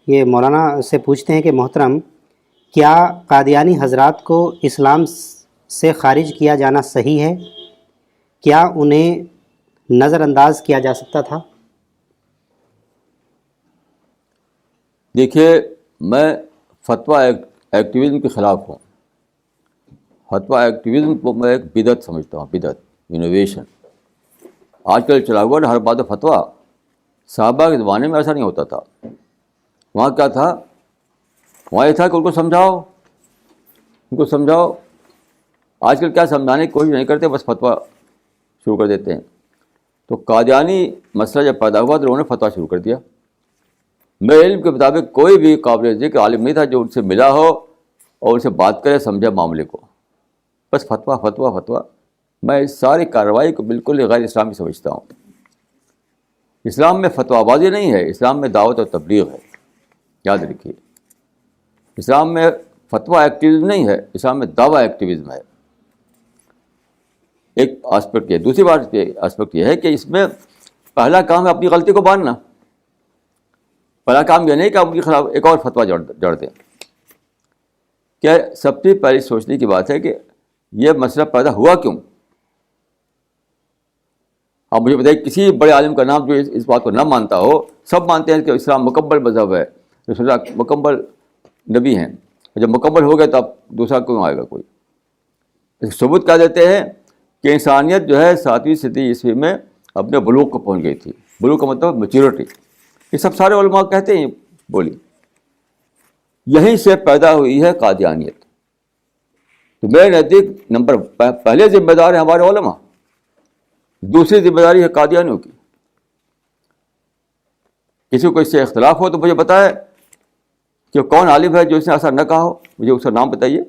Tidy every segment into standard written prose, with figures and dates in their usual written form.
یہ مولانا سے پوچھتے ہیں کہ محترم، کیا قادیانی حضرات کو اسلام سے خارج کیا جانا صحیح ہے؟ کیا انہیں نظر انداز کیا جا سکتا تھا؟ دیکھیے، میں فتویٰ ایکٹیویزم کے خلاف ہوں. فتویٰ ایکٹیویزم کو میں ایک بدعت سمجھتا ہوں، بدعت، انوویشن. آج کل چلا ہوا نا ہر بات فتویٰ. صحابہ کے زمانے میں ایسا نہیں ہوتا تھا. وہاں کیا تھا؟ وہاں یہ تھا کہ ان کو سمجھاؤ، ان کو سمجھاؤ. آج کل کیا سمجھانے کی کوشش نہیں کرتے، بس فتویٰ شروع کر دیتے ہیں. تو قادیانی مسئلہ جب پیدا ہوا تو انہوں نے فتویٰ شروع کر دیا. میرے علم کے مطابق کوئی بھی قابل ذکر عالم نہیں تھا جو ان سے ملا ہو اور ان سے بات کرے، سمجھے معاملے کو. بس فتویٰ فتویٰ فتویٰ. میں اس ساری کارروائی کو بالکل غیر اسلامی سمجھتا ہوں. اسلام میں فتویٰ بازی نہیں ہے، اسلام میں دعوت اور تبلیغ ہے. یاد رکھیے، اسلام میں فتویٰ ایکٹیویزم نہیں ہے، اسلام میں دعویٰ ایکٹیویزم ہے. ایک آسپیکٹ یہ. دوسری بات آسپیکٹ یہ ہے کہ اس میں پہلا کام ہے اپنی غلطی کو ماننا. پہلا کام یہ نہیں کہ آپ ان کے خلاف ایک اور فتویٰ جڑ دیں. کیا سب سے پہلی سوچنے کی بات ہے کہ یہ مسئلہ پیدا ہوا کیوں؟ آپ مجھے بتائیے کسی بڑے عالم کا نام جو اس بات کو نہ مانتا ہو. سب مانتے ہیں کہ اسلام مکمل مذہب ہے، رسول اللہ مکمل نبی ہیں. جب مکمل ہو گئے تو اب دوسرا کیوں آئے گا کوئی؟ اس ثبوت کیا دیتے ہیں کہ انسانیت جو ہے 7ویں صدی عیسوی میں اپنے بلوغ کو پہنچ گئی تھی. بلوغ کا مطلب میچورٹی. یہ سب سارے علماء کہتے ہیں. بولی یہیں سے پیدا ہوئی ہے قادیانیت. تو میرے نزدیک نمبر پہلے ذمہ دار ہیں ہمارے علماء. دوسری ذمہ داری ہے قادیانیوں کی. کسی کو اس سے اختلاف ہو تو مجھے بتائے کہ کون عالم ہے جو اس نے ایسا نہ کہا ہو. مجھے اس کا نام بتائیے.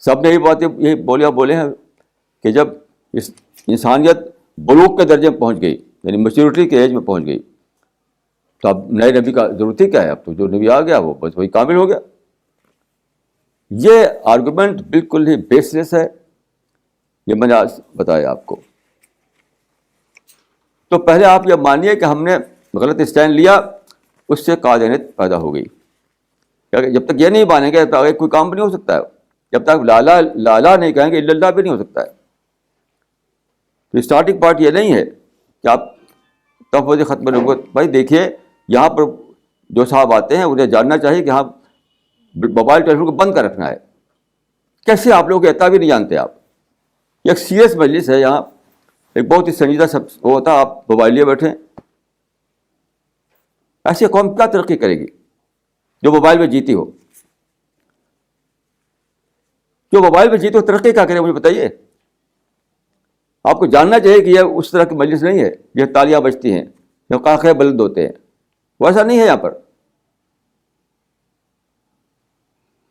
سب نے یہی بولے ہیں کہ جب اس انسانیت بلوغ کے درجے میں پہنچ گئی، یعنی میچورٹی کے ایج میں پہنچ گئی، تو اب نئے نبی کا ضرورت ہی کیا ہے؟ اب تو جو نبی آ گیا وہ بس وہی کامل ہو گیا. یہ آرگومنٹ بالکل ہی بیس لیس ہے. یہ میں نے آج بتایا آپ کو. تو پہلے آپ یہ مانیے کہ ہم نے غلط اسٹینڈ لیا، اس سے قادیانیت پیدا ہو گئی. جب تک یہ نہیں مانیں گے تو آگے کوئی کام بھی نہیں ہو سکتا ہے. جب تک لالا لالا نہیں کہیں گے الا اللہ بھی نہیں ہو سکتا ہے. تو اسٹارٹنگ پارٹ یہ نہیں ہے کہ آپ تفویض ختم نبوت. بھائی دیکھیے، یہاں پر جو صاحب آتے ہیں انہیں جاننا چاہیے کہ ہاں موبائل ٹیلیفون کو بند کر رکھنا ہے. کیسے آپ لوگ اتنا بھی نہیں جانتے؟ آپ ایک سیریس مجلس ہے، یہاں ایک بہت ہی سنجیدہ سب وہ ہوتا ہے، آپ موبائل لیے بیٹھے. ایسی قوم کیا ترقی کرے گی جو موبائل میں جیتی ہو؟ جو موبائل میں جیتی ہو ترقی کیا کرے؟ مجھے بتائیے. آپ کو جاننا چاہیے کہ یہ اس طرح کی مجلس نہیں ہے یہ تالیاں بجتی ہیں، یہ قاقے بلند ہوتے ہیں. ویسا نہیں ہے یہاں پر.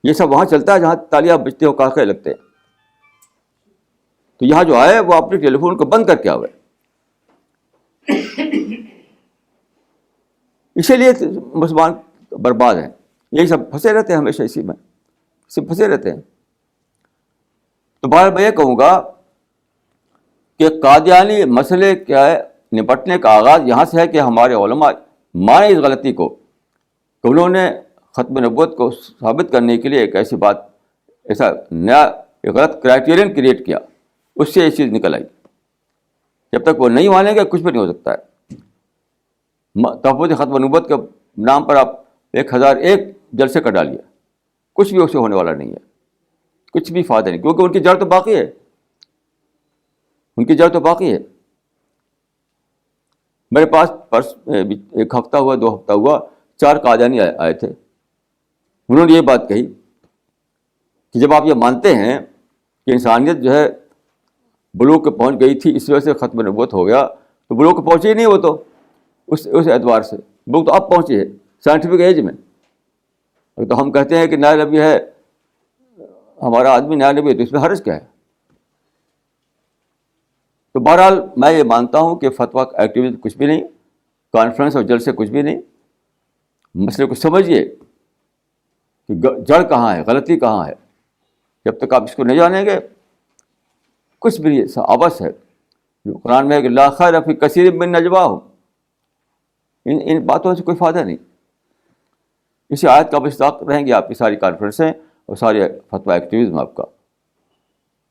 یہ سب وہاں چلتا ہے جہاں تالیاں بجتے ہو، قاقے لگتے ہیں. تو یہاں جو آئے وہ اپنے ٹیلی فون کو بند کر کے آئے. اسی لیے مسلمان برباد ہیں. یہی سب پھنسے رہتے ہیں، ہمیشہ اسی میں سب پھنسے رہتے ہیں. تو بہرحال میں یہ کہوں گا کہ قادیانی مسئلے کیا ہے، نپٹنے کا آغاز یہاں سے ہے کہ ہمارے علماء مانے اس غلطی کو کہ انہوں نے ختم نبوت کو ثابت کرنے کے لیے ایک ایسا نیا ایک غلط کرائٹیرین کریٹ کیا. اس سے یہ چیز نکل آئی. جب تک وہ نہیں مانیں گے کچھ بھی نہیں ہو سکتا ہے. تحفظ ختم نبوت کے نام پر آپ 1001 جلسے کر ڈالیے، کچھ بھی اس سے ہونے والا نہیں ہے. کچھ بھی فائدہ نہیں، کیونکہ ان کی جڑ تو باقی ہے. ان کی جڑ تو باقی ہے. میرے پاس ایک ہفتہ ہوا، 2 ہفتہ ہوا، 4 قادیانی آئے تھے. انہوں نے یہ بات کہی کہ جب آپ یہ مانتے ہیں کہ انسانیت جو ہے بلوغ پہ پہنچ گئی تھی، اس وجہ سے ختم نبوت ہو گیا، تو بلوغ پہ پہنچی ہی نہیں. وہ تو اس اعتبار سے بلوغ تو اب پہنچی ہے سائنٹیفک ایج میں. تو ہم کہتے ہیں کہ نیا نبی ہے، ہمارا آدمی نیا نبی ہے، تو اس میں حرج کیا ہے؟ تو بہرحال میں یہ مانتا ہوں کہ فتویٰ ایکٹیویزم کچھ بھی نہیں، کانفرنس اور جلسے کچھ بھی نہیں. مسئلے کو سمجھیے کہ جڑ کہاں ہے، غلطی کہاں ہے. جب تک آپ اس کو نہیں جانیں گے کچھ بھی نہیں. آبس ہے. جو قرآن میں ہے کہ لا خیر فی کثیر من نجواہم، ان باتوں سے کوئی فائدہ نہیں. اسی آیت کا مصداق رہیں گی آپ کی ساری کانفرنسیں اور سارے فتویٰ ایکٹیویزم آپ کا.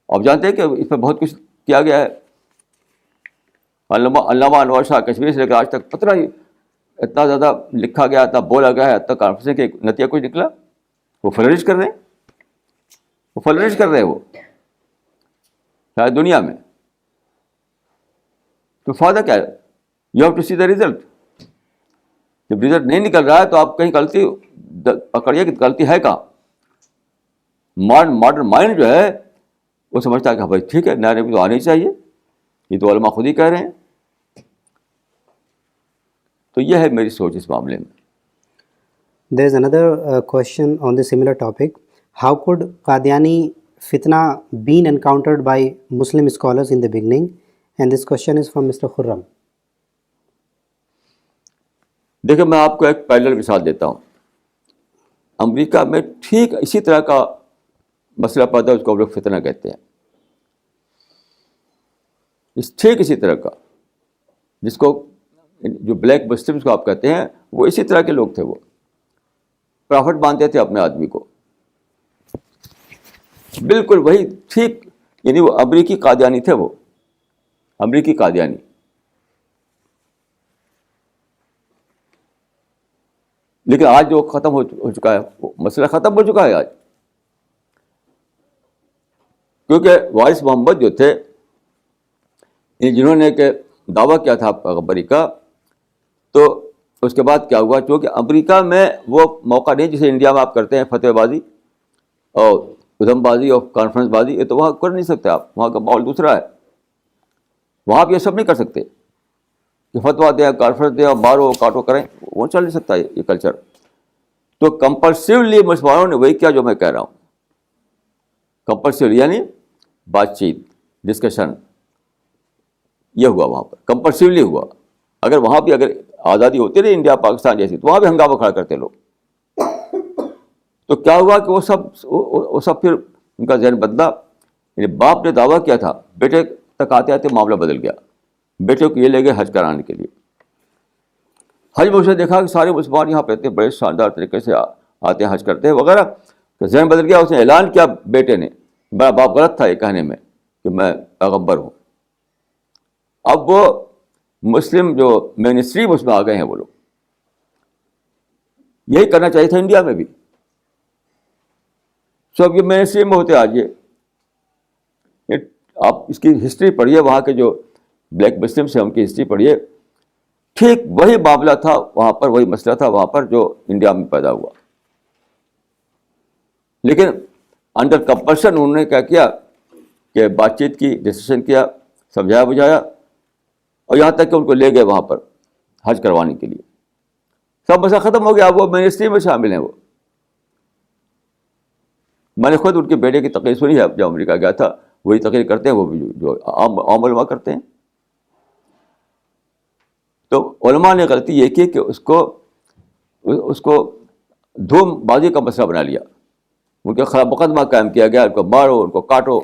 آپ جانتے ہیں کہ اس پہ بہت کچھ کیا گیا ہے. علامہ انور شاہ کشمیری سے لے کر آج تک پتہ ہی اتنا زیادہ لکھا گیا, اتنا بولا گیا ہے, اتنا کانفرنس کے نتیجہ کچھ نکلا. وہ فلرش کر رہے ہیں, وہ فلرش کر رہے ہیں وہ شاید دنیا میں. تو فائدہ کیا ہے؟ You have to see the result. جب رزلٹ نہیں نکل رہا ہے تو آپ کہیں غلطی پکڑیے کہ غلطی ہے کہاں. ماڈرن مائنڈ جو ہے وہ سمجھتا ہے کہ بھائی ٹھیک ہے, نیا نبی تو آنا ہی چاہیے, یہ تو علماء خود ہی کہہ رہے ہیں. تو یہ ہے میری سوچ اس معاملے میں. There is another question on the similar topic. How could Qadiani fitna been encountered by Muslim scholars in the beginning? And this question is from Mr. Khurram. دیکھیں میں آپ کو ایک پیرلل مثال دیتا ہوں. امریکہ میں ٹھیک اسی طرح کا مسئلہ پیدا ہے, اس کو ہم لوگ فتنہ کہتے ہیں. ٹھیک اسی طرح کا, جس کو جو بلیک مسلمس کو آپ کہتے ہیں, وہ اسی طرح کے لوگ تھے. وہ پرافٹ مانتے تھے اپنے آدمی کو, بالکل وہی ٹھیک. یعنی وہ امریکی قادیانی تھے, وہ امریکی قادیانی. لیکن آج جو ختم ہو چکا ہے, وہ مسئلہ ختم ہو چکا ہے آج. کیونکہ وارث محمد جو تھے, جنہوں نے کہ دعویٰ کیا تھا پیغمبری کا, تو اس کے بعد کیا ہوا, چونکہ امریکہ میں وہ موقع نہیں جسے انڈیا میں آپ کرتے ہیں, فتوی بازی اور ادھم بازی اور کانفرنس بازی. یہ تو وہاں کر نہیں سکتے آپ, وہاں کا ماحول دوسرا ہے. وہاں آپ یہ سب نہیں کر سکتے کہ فتویٰ دیں, کانفرنس دیں اور مارو کاٹو کریں, وہ چل نہیں سکتا یہ کلچر. تو کمپلسیولی مسلمانوں نے وہی کیا جو میں کہہ رہا ہوں. کمپلسیولی یعنی بات چیت, ڈسکشن, یہ ہوا وہاں پر, کمپلسیولی ہوا. اگر وہاں بھی اگر آزادی ہوتی رہی انڈیا پاکستان جیسی, تو وہاں بھی ہنگامہ کھڑا کرتے لوگ. تو کیا ہوا کہ وہ سب پھر ان کا ذہن بدلا. یعنی باپ نے دعویٰ کیا تھا, بیٹے تک آتے آتے معاملہ بدل گیا. بیٹے کو یہ لے گئے حج کرانے کے لیے. حج میں اسے دیکھا کہ سارے مسلمان یہاں پہ اتنے بڑے شاندار طریقے سے آتے ہیں, حج کرتے ہیں وغیرہ. تو ذہن بدل گیا. اس نے اعلان کیا بیٹے نے, میرا باپ غلط تھا یہ کہنے میں کہ میں پیغمبر ہوں. اب وہ مسلم جو مین اسٹریم اس میں آ گئے ہیں وہ لوگ. یہی کرنا چاہیے تھا انڈیا میں بھی. سب یہ مین اسٹریم میں ہوتے آج. یہ آپ اس کی ہسٹری پڑھیے, وہاں کے جو بلیک مسلم سے ان کی ہسٹری پڑھیے. ٹھیک وہی معاملہ تھا وہاں پر, وہی مسئلہ تھا وہاں پر جو انڈیا میں پیدا ہوا. لیکن انڈر کمپلشن انہوں نے کیا کیا کہ بات چیت کی, ڈسکشن کیا, سمجھایا بجھایا, اور یہاں تک کہ ان کو لے گئے وہاں پر حج کروانے کے لیے. سب مسئلہ ختم ہو گیا. وہ منسٹری میں شامل ہیں. وہ میں نے خود ان کے بیٹے کی تقریر سنی ہے جب امریکہ گیا تھا. وہی تقریر کرتے ہیں وہ بھی جو عام علماء کرتے ہیں. تو علماء نے غلطی یہ کی کہ اس کو دھوم بازی کا مسئلہ بنا لیا. ان کے خلاف مقدمہ قائم کیا گیا, ان کو مارو, ان کو کاٹو,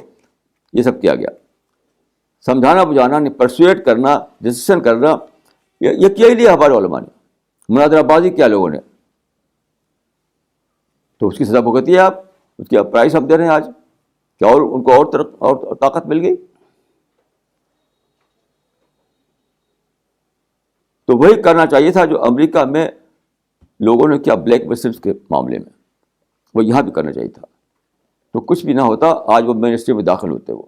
یہ سب کیا گیا. سمجھانا بجھانا نہیں, پرسویٹ کرنا, ڈسکشن کرنا, یہ کیا ہی لیا ہمارے علماء نے. مناظرہ بازی کیا لوگوں نے. تو اس کی سزا بھگتی ہے آپ, اس کی پرائز ہم دے رہے ہیں آج. کیا اور ان کو اور طاقت مل گئی. تو وہی کرنا چاہیے تھا جو امریکہ میں لوگوں نے کیا بلیک مسلمس کے معاملے میں, وہ یہاں بھی کرنا چاہیے تھا. تو کچھ بھی نہ ہوتا, آج وہ منسٹری میں داخل ہوتے. وہ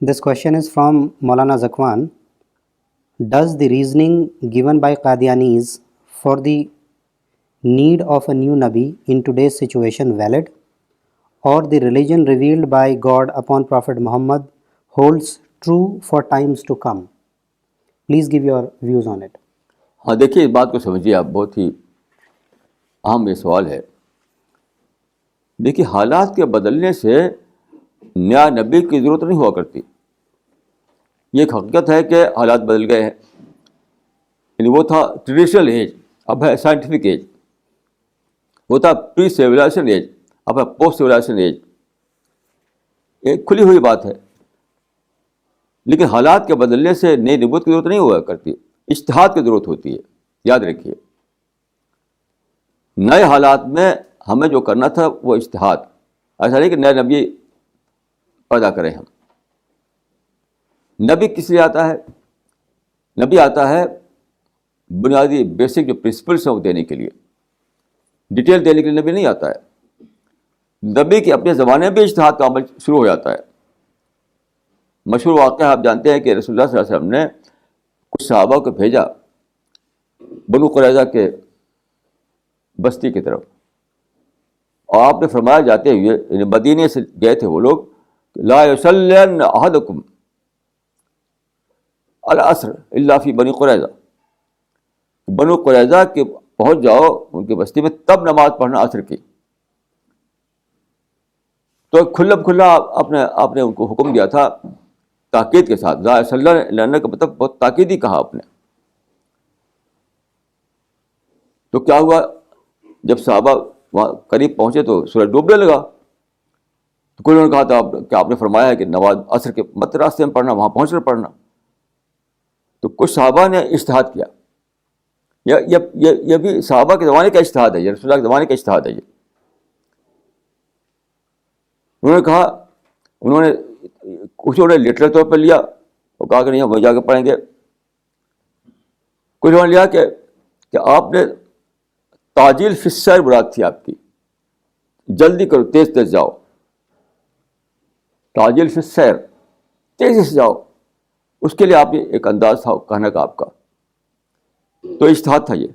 This question is from Maulana Zakwan. Does the reasoning given by Qadianis for the need of a new Nabi in today's situation valid? Or the religion revealed by God upon Prophet Muhammad holds true for times to come? Please give your views on it. ہاں دیکھیے اس بات کو سمجھیے آپ, بہت ہی اہم یہ سوال ہے. دیکھیے حالات کے بدلنے سے نیا نبی کی ضرورت نہیں ہوا کرتی. یہ ایک حقیقت ہے کہ حالات بدل گئے ہیں. یعنی وہ تھا ٹریڈیشنل ایج, اب ہے سائنٹیفک ایج. وہ تھا پری سیولائزیشن ایج, اب ہے پوسٹ سیولائزیشن ایج. ایک کھلی ہوئی بات ہے. لیکن حالات کے بدلنے سے نئی نبوت کی ضرورت نہیں ہوا کرتی. اجتہاد کی ضرورت ہوتی ہے. یاد رکھیے, نئے حالات میں ہمیں جو کرنا تھا وہ اجتہاد. ایسا نہیں کہ نئے نبی پیدا کریں ہم. نبی کس لیے آتا ہے؟ نبی آتا ہے بنیادی بیسک جو پرنسپلس ہیں وہ دینے کے لیے. ڈیٹیل دینے کے لیے نبی نہیں آتا ہے. نبی کے اپنے زمانے میں بھی اجتہاد کا عمل شروع ہو جاتا ہے. مشہور واقعہ آپ جانتے ہیں کہ رسول اللہ صلی اللہ علیہ وسلم نے کچھ صحابہ کو بھیجا بنو قریظہ کے بستی کی طرف, اور آپ نے فرمایا جاتے ہوئے, یعنی مدینے سے گئے تھے وہ لوگ, لا یصلین احدکم العصر الا فی بنی قریظہ. بنو قریظہ کے پہنچ جاؤ ان کی بستی میں, تب نماز پڑھنا عصر کی. تو کھلا آپ نے ان کو حکم دیا تھا تاکید کے ساتھ. لا یصلین کا مطلب بہت تاکیدی کہا آپ نے. تو کیا ہوا, جب صحابہ وہاں قریب پہنچے تو سورج ڈوبنے لگا. تو کوئی نے کہا تھا کہ آپ نے فرمایا ہے کہ نماز عصر کے مت راستے میں پڑھنا, وہاں پہنچ کر پڑھنا. تو کچھ صحابہ نے اجتہاد کیا. یہ بھی صحابہ کے زمانے کا اجتہاد ہے, یہ رسول اللہ کے زمانے کا اجتہاد ہے. یہ انہوں نے کچھ لٹرل طور پر لیا اور کہا کہ نہیں ہم وہیں جا کے پڑھیں گے. کچھ نے لیا کہ آپ نے تاجیل فی السیر مراد تھی آپ کی, جلدی کرو, تیز تیز جاؤ. تاجیل فی السیر, تیزی سے جاؤ, اس کے لیے آپ نے ایک انداز تھا کہنے کا آپ کا. تو اجتہاد تھا یہ.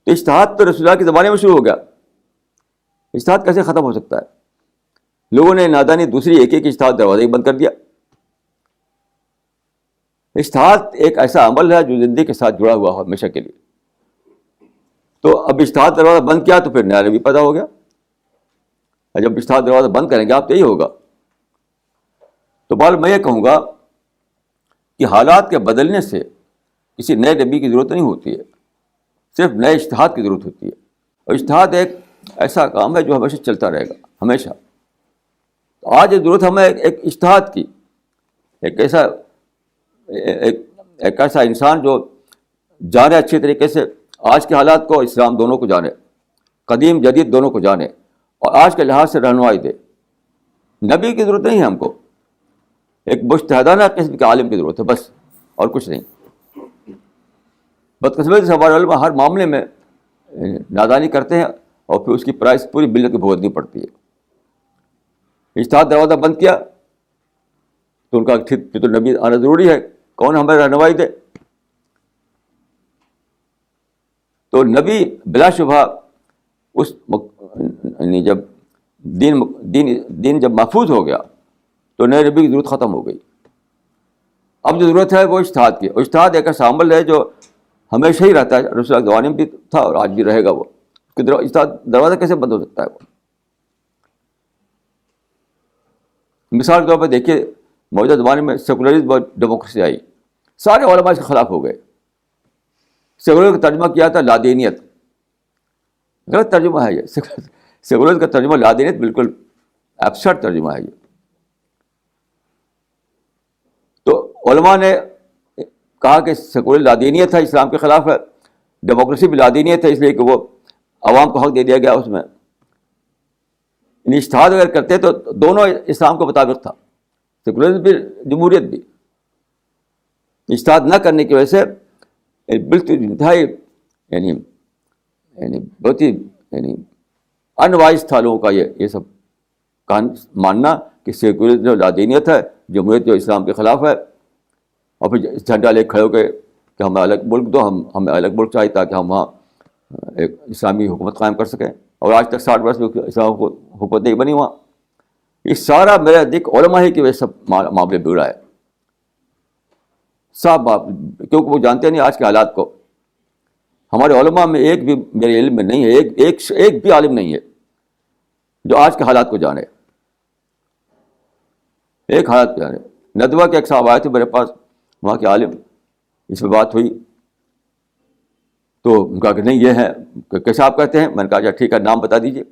تو اجتہاد تو رسول اللہ کے زمانے میں شروع ہو گیا. اجتہاد کیسے ختم ہو سکتا ہے؟ لوگوں نے نادانی دوسری ایک اجتہاد دروازہ ہی بند کر دیا. اجتہاد ایک ایسا عمل ہے جو زندگی کے ساتھ جڑا ہوا ہے ہمیشہ کے لیے. تو اب اجتہاد دروازہ بند کیا تو پھر نیا نبی پیدا ہو گیا. اور جب اجتہاد دروازہ بند کریں گے آپ تو یہی ہوگا. تو بال میں یہ کہوں گا کہ حالات کے بدلنے سے کسی نئے نبی کی ضرورت نہیں ہوتی ہے, صرف نئے اجتہاد کی ضرورت ہوتی ہے. اور اجتہاد ایک ایسا کام ہے جو ہمیشہ چلتا رہے گا, ہمیشہ. تو آج ضرورت ہمیں ایک اجتہاد کی, ایک ایسا انسان جو جانے اچھے طریقے سے آج کے حالات کو, اسلام دونوں کو جانے, قدیم جدید دونوں کو جانے, اور آج کے لحاظ سے رہنمائی دے. نبی کی ضرورت نہیں ہے ہم کو, ایک مجتہدانہ قسم کے عالم کی ضرورت ہے بس, اور کچھ نہیں. بدقسمتی سے ہمارے علماء ہر معاملے میں نادانی کرتے ہیں اور پھر اس کی پرائس پوری ملت کو بھگتنی پڑتی ہے. اجتہاد دروازہ بند کیا تو ان کا پھر تو نبی آنا ضروری ہے, کون ہمیں رہنمائی دے. تو نبی بلا شبہ اس جب دین جب محفوظ ہو گیا تو نئے نبی کی ضرورت ختم ہو گئی. اب جو ضرورت ہے وہ اجتہاد کی. اور اجتہاد ایک ایسا عمل ہے جو ہمیشہ ہی رہتا ہے, رسول اللہ کے زمانے میں بھی تھا اور آج بھی رہے گا. وہ اجتہاد دروازہ کیسے بند ہو سکتا ہے؟ وہ مثال کے طور پہ دیکھیے, موجودہ زمانے میں سیکولرزم اور ڈیموکریسی آئی, سارے علماء اس کے خلاف ہو گئے. سیکولر کا ترجمہ کیا تھا لادینیت, غلط ترجمہ ہے یہ. سیکولر کا ترجمہ لادینیت بالکل ایبسرڈ ترجمہ ہے یہ. تو علماء نے کہا کہ سیکولر لادینیت ہے, اسلام کے خلاف ہے. ڈیموکریسی بھی لادینیت ہے, اس لیے کہ وہ عوام کو حق دے دیا گیا اس میں. اجتہاد اگر کرتے تو دونوں اسلام کے مطابق تھا, سیکولرزم بھی جمہوریت بھی. اجتہاد نہ کرنے کی وجہ سے بالکل انتہائی یعنی بہت ہی انوائز تھا لوگوں کا یہ سب ماننا کہ سیکولرزم لادینیت ہے, جمہوریت جو اسلام کے خلاف ہے. اور پھر جھنڈا لے کھڑے ہو کے کہ ہمیں الگ ملک دو, ہمیں الگ ملک چاہیے تاکہ ہم وہاں ایک اسلامی حکومت قائم کر سکیں. اور آج تک 60 برس میں اسلام کو حکومت نہیں بنی وہاں. یہ سارا میرا علماء ہی کی وجہ سے سب معاملے بگڑا ہے صاحب باپ, کیونکہ وہ جانتے نہیں آج کے حالات کو. ہمارے علماء میں ایک بھی میرے علم میں نہیں ہے, ایک بھی عالم نہیں ہے جو آج کے حالات کو جانے, ایک حالات کو جانے. ندوہ کے ایک صاحب آئے تھے میرے پاس, وہاں کے عالم, اس پہ بات ہوئی تو ان کا کہ نہیں یہ ہے, کیسے آپ کہتے ہیں؟ میں نے کہا اچھا ٹھیک ہے, نام بتا دیجیے.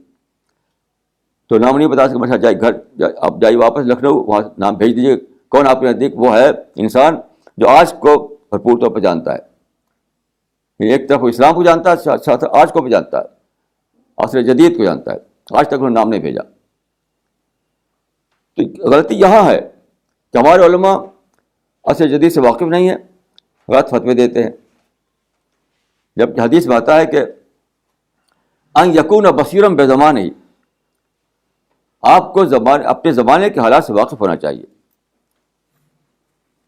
تو نام نہیں بتا سکے. میں جائے گھر آپ جائیے واپس لکھنؤ, وہاں نام بھیج دیجیے کون آپ کے نزدیک وہ ہے انسان جو آج کو بھرپور طور پہ جانتا ہے. ایک طرف وہ اسلام کو جانتا ہے, ساتھ آج کو بھی جانتا ہے, عصر جدید کو جانتا ہے, آج تک انہوں نے نام نہیں بھیجا. تو غلطی یہاں ہے کہ ہمارے علماء عصر جدید سے واقف نہیں ہیں, غلط فتوے دیتے ہیں. جبکہ حدیث میں آتا ہے کہ ان یکون بصیرا بے زمانہ, آپ کو اپنے زمانے کے حالات سے واقف ہونا چاہیے.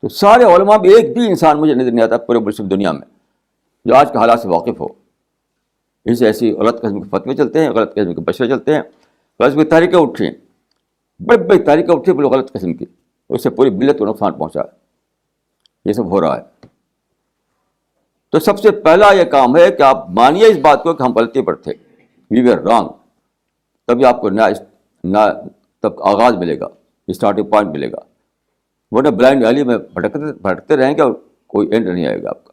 تو سارے علماء میں ایک بھی انسان مجھے نظر نہیں آتا پورے مسلم دنیا میں جو آج کے حالات سے واقف ہو. اس سے ایسی غلط قسم کے فتوے چلتے ہیں, غلط قسم کے بشرے چلتے ہیں, غلط کی تحریکیں اٹھی ہیں, بڑی بڑی تحریکیں اٹھی ہیں غلط قسم کی, اس سے پوری ملت کو نقصان پہنچا ہے. یہ سب ہو رہا ہے. تو سب سے پہلا یہ کام ہے کہ آپ مانیے اس بات کو کہ ہم غلطی پر تھے, وی ویر رانگ. تبھی آپ کو نیا تب آغاز ملے گا, اسٹارٹنگ پوائنٹ ملے گا. ورنہ بلائنڈ ویلی میں بھٹکتے رہیں گے اور کوئی اینڈ نہیں آئے گا آپ کا.